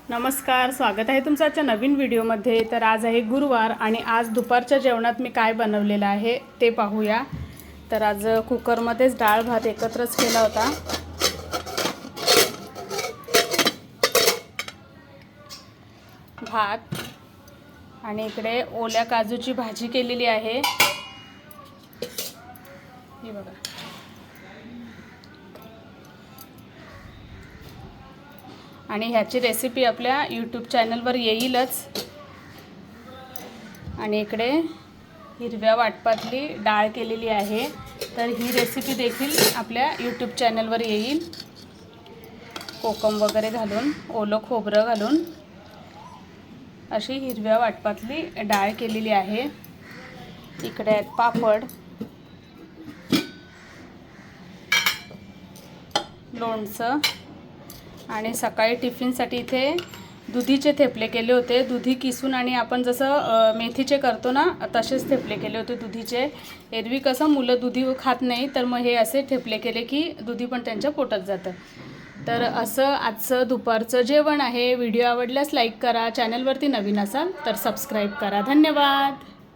नमस्कार, स्वागत आहे तुमचं आजच्या नवीन व्हिडिओमध्ये। तर आज आहे गुरुवार आणि आज दुपारच्या जेवणात मी काय बनवलेलं आहे ते पाहूया। तर आज कुकरमध्येच डाळ भात एकत्रच केला होता। भात आणि इकडे ओल्या काजूची भाजी केलेली आहे। हे बघा, आणि ह्याची रेसिपी आपल्या यूट्यूब चॅनलवर येईलच। आणि इकडे हिरव्या वाटपातली डाळ केलेली आहे, तर ही रेसिपी देखील आपल्या यूट्यूब चॅनलवर येईल। कोकम वगैरे घालून, ओलं खोबरं घालून अशी हिरव्या वाटपातली डाळ केलेली आहे। इकडे आहेत पापड, लोणचं, आणि सकाळी टिफिनसाठी इथे दुधीचे थेपले केले होते। दुधी किसून आणि आपण जसं मेथीचे करतो ना तसेच थेपले केले होते दुधीचे। एरवी कसं मुलं दुधी खात नाही, तर मग हे असे थेपले केले की दुधी पण त्यांच्या पोटात जातं। तर असं आजचं दुपारचं जेवण आहे। व्हिडिओ आवडल्यास लाईक करा, चॅनलवरती नवीन असाल तर सबस्क्राईब करा। धन्यवाद।